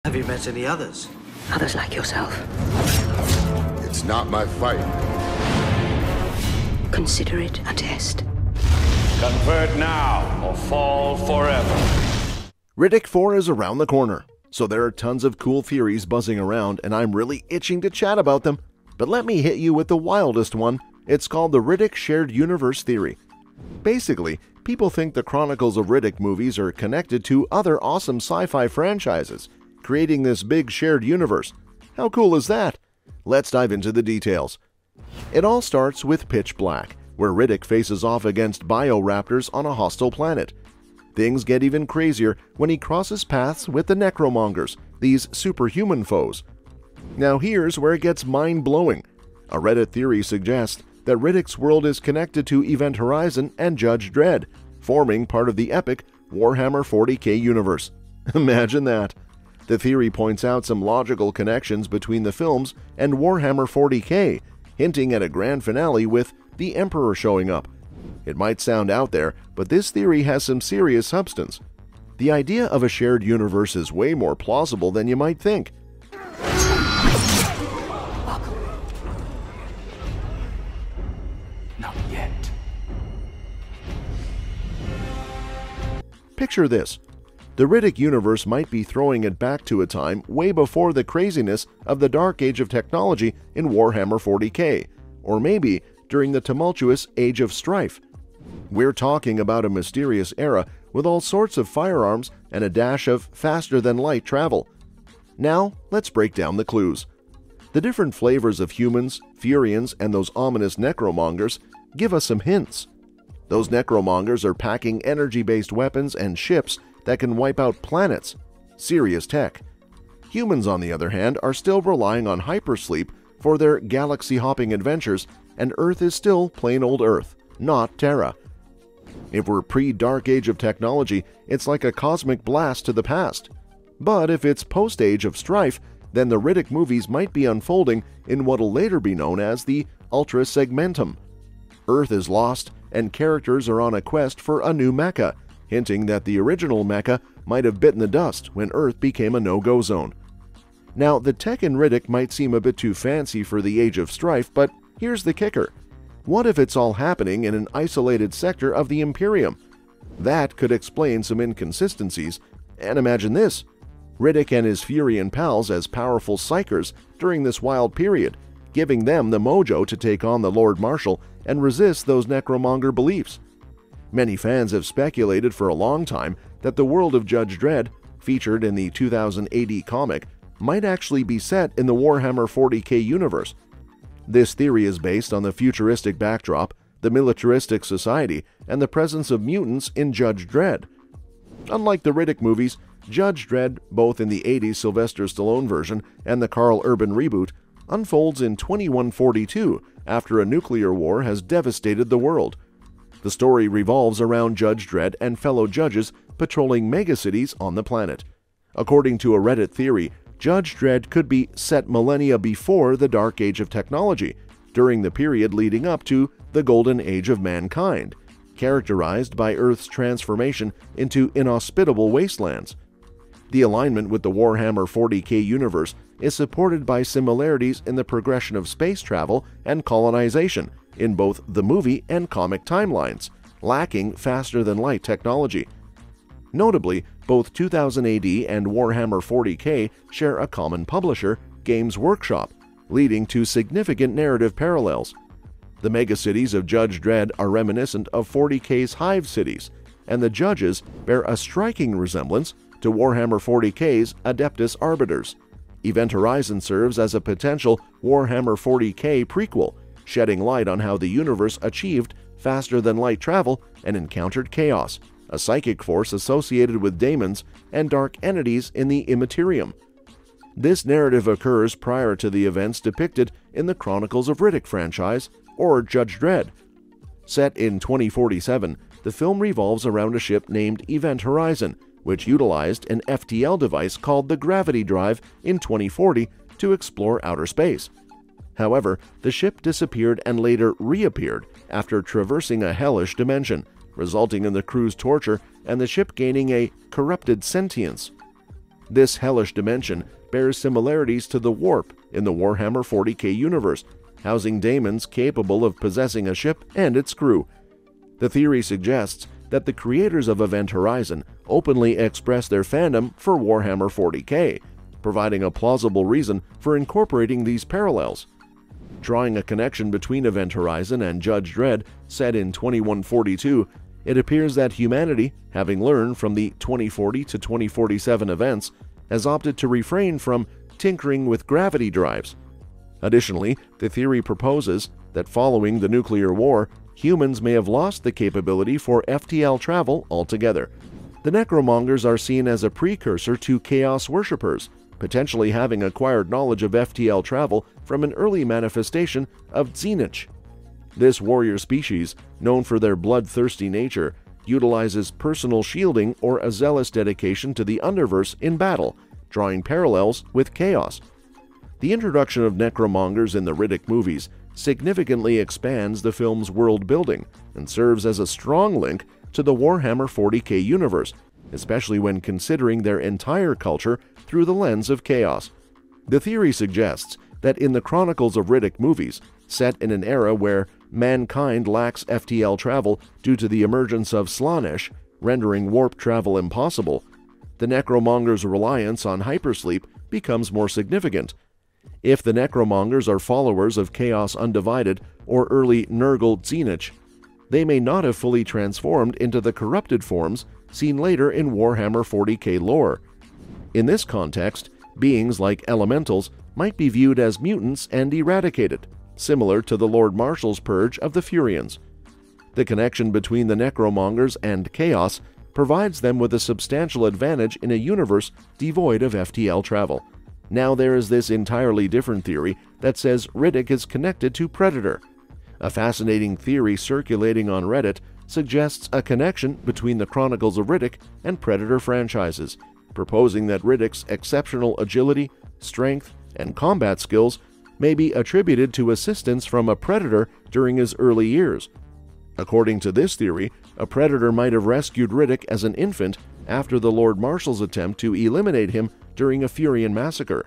Have you met any others? Others like yourself. It's not my fight. Consider it a test. Convert now or fall forever. Riddick 4 is around the corner, so there are tons of cool theories buzzing around, and I'm really itching to chat about them. But let me hit you with the wildest one. It's called the Riddick Shared Universe Theory. Basically, people think the Chronicles of Riddick movies are connected to other awesome sci-fi franchises, creating this big shared universe. How cool is that? Let's dive into the details. It all starts with Pitch Black, where Riddick faces off against bioraptors on a hostile planet. Things get even crazier when he crosses paths with the Necromongers, these superhuman foes. Now here's where it gets mind-blowing. A Reddit theory suggests that Riddick's world is connected to Event Horizon and Judge Dredd, forming part of the epic Warhammer 40k universe. Imagine that! The theory points out some logical connections between the films and Warhammer 40k, hinting at a grand finale with the Emperor showing up. It might sound out there, but this theory has some serious substance. The idea of a shared universe is way more plausible than you might think. Not yet. Picture this. The Riddick universe might be throwing it back to a time way before the craziness of the dark age of technology in Warhammer 40k, or maybe during the tumultuous Age of Strife. We're talking about a mysterious era with all sorts of firearms and a dash of faster-than-light travel. Now, let's break down the clues. The different flavors of humans, Furians, and those ominous Necromongers give us some hints. Those Necromongers are packing energy-based weapons and ships that can wipe out planets. Serious tech. Humans, on the other hand, are still relying on hypersleep for their galaxy-hopping adventures, and Earth is still plain old Earth, not Terra. If we're pre-Dark Age of technology, it's like a cosmic blast to the past. But if it's post-Age of Strife, then the Riddick movies might be unfolding in what'll later be known as the Ultra Segmentum. Earth is lost, and characters are on a quest for a new Mecca, hinting that the original Mecca might have bitten the dust when Earth became a no-go zone. Now, the tech in Riddick might seem a bit too fancy for the Age of Strife, but here's the kicker. What if it's all happening in an isolated sector of the Imperium? That could explain some inconsistencies. And imagine this. Riddick and his Furian pals as powerful psychers during this wild period, giving them the mojo to take on the Lord Marshal and resist those Necromonger beliefs. Many fans have speculated for a long time that the world of Judge Dredd, featured in the 2000 AD comic, might actually be set in the Warhammer 40k universe. This theory is based on the futuristic backdrop, the militaristic society, and the presence of mutants in Judge Dredd. Unlike the Riddick movies, Judge Dredd, both in the 80s Sylvester Stallone version and the Karl Urban reboot, unfolds in 2142 after a nuclear war has devastated the world. The story revolves around Judge Dredd and fellow judges patrolling megacities on the planet. According to a Reddit theory, Judge Dredd could be set millennia before the Dark Age of technology, during the period leading up to the Golden Age of mankind, characterized by Earth's transformation into inhospitable wastelands. The alignment with the Warhammer 40k universe is supported by similarities in the progression of space travel and colonization in both the movie and comic timelines, lacking faster-than-light technology. Notably, both 2000 AD and Warhammer 40k share a common publisher, Games Workshop, leading to significant narrative parallels. The megacities of Judge Dredd are reminiscent of 40k's Hive cities, and the judges bear a striking resemblance to Warhammer 40k's Adeptus Arbiters. Event Horizon serves as a potential Warhammer 40k prequel, shedding light on how the universe achieved faster-than-light travel and encountered chaos, a psychic force associated with daemons and dark entities in the Immaterium. This narrative occurs prior to the events depicted in the Chronicles of Riddick franchise, or Judge Dredd. Set in 2047, the film revolves around a ship named Event Horizon, which utilized an FTL device called the Gravity Drive in 2040 to explore outer space. However, the ship disappeared and later reappeared after traversing a hellish dimension, resulting in the crew's torture and the ship gaining a corrupted sentience. This hellish dimension bears similarities to the warp in the Warhammer 40k universe, housing daemons capable of possessing a ship and its crew. The theory suggests that the creators of Event Horizon openly express their fandom for Warhammer 40k, providing a plausible reason for incorporating these parallels. Drawing a connection between Event Horizon and Judge Dredd set in 2142, it appears that humanity, having learned from the 2040 to 2047 events, has opted to refrain from tinkering with gravity drives. Additionally, the theory proposes that following the nuclear war, humans may have lost the capability for FTL travel altogether. The Necromongers are seen as a precursor to Chaos Worshippers, potentially having acquired knowledge of FTL travel from an early manifestation of Tzeentch. This warrior species, known for their bloodthirsty nature, utilizes personal shielding or a zealous dedication to the Underverse in battle, drawing parallels with Chaos. The introduction of Necromongers in the Riddick movies significantly expands the film's world building and serves as a strong link to the Warhammer 40k universe, especially when considering their entire culture through the lens of Chaos. The theory suggests that in the Chronicles of Riddick movies, set in an era where mankind lacks FTL travel due to the emergence of Slaanesh, rendering warp travel impossible, the Necromongers' reliance on hypersleep becomes more significant. If the Necromongers are followers of Chaos Undivided or early Nurgle Tzeentch, they may not have fully transformed into the corrupted forms seen later in Warhammer 40k lore. In this context, beings like elementals might be viewed as mutants and eradicated, similar to the Lord Marshal's purge of the Furians. The connection between the Necromongers and Chaos provides them with a substantial advantage in a universe devoid of FTL travel. Now there is this entirely different theory that says Riddick is connected to Predator. A fascinating theory circulating on Reddit suggests a connection between the Chronicles of Riddick and Predator franchises, proposing that Riddick's exceptional agility, strength, and combat skills may be attributed to assistance from a Predator during his early years. According to this theory, a Predator might have rescued Riddick as an infant after the Lord Marshal's attempt to eliminate him during a Furian massacre.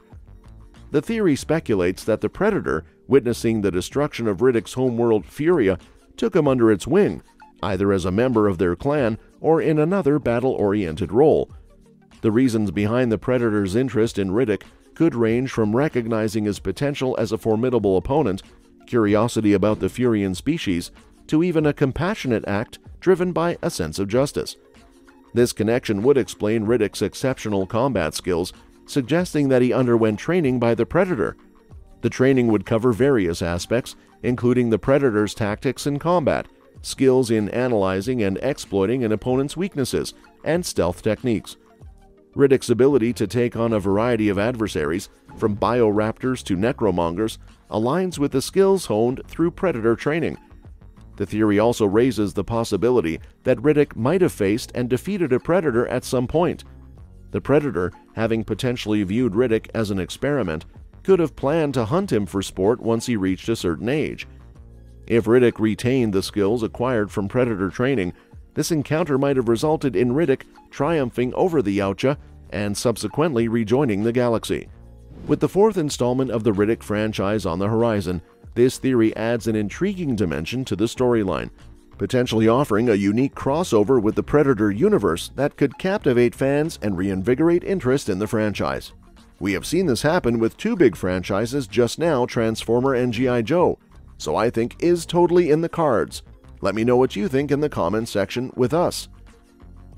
The theory speculates that the Predator, witnessing the destruction of Riddick's homeworld Furya, took him under its wing, either as a member of their clan or in another battle-oriented role. The reasons behind the Predator's interest in Riddick could range from recognizing his potential as a formidable opponent, curiosity about the Furian species, to even a compassionate act driven by a sense of justice. This connection would explain Riddick's exceptional combat skills, suggesting that he underwent training by the Predator. The training would cover various aspects, including the Predator's tactics in combat, skills in analyzing and exploiting an opponent's weaknesses, and stealth techniques. Riddick's ability to take on a variety of adversaries, from bioraptors to necromongers, aligns with the skills honed through Predator training. The theory also raises the possibility that Riddick might have faced and defeated a Predator at some point. The Predator, having potentially viewed Riddick as an experiment, could have planned to hunt him for sport once he reached a certain age. If Riddick retained the skills acquired from Predator training, this encounter might have resulted in Riddick triumphing over the Yautja and subsequently rejoining the galaxy. With the fourth installment of the Riddick franchise on the horizon, this theory adds an intriguing dimension to the storyline, potentially offering a unique crossover with the Predator universe that could captivate fans and reinvigorate interest in the franchise. We have seen this happen with two big franchises just now, Transformer and G.I. Joe, so I think is totally in the cards. Let me know what you think in the comments section with us.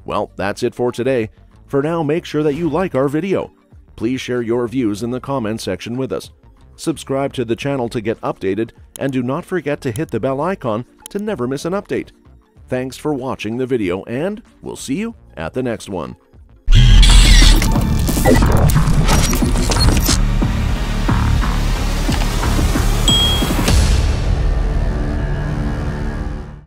Well, that's it for today. For now, make sure that you like our video. Please share your views in the comments section with us. Subscribe to the channel to get updated, and do not forget to hit the bell icon to never miss an update. Thanks for watching the video, and we'll see you at the next one.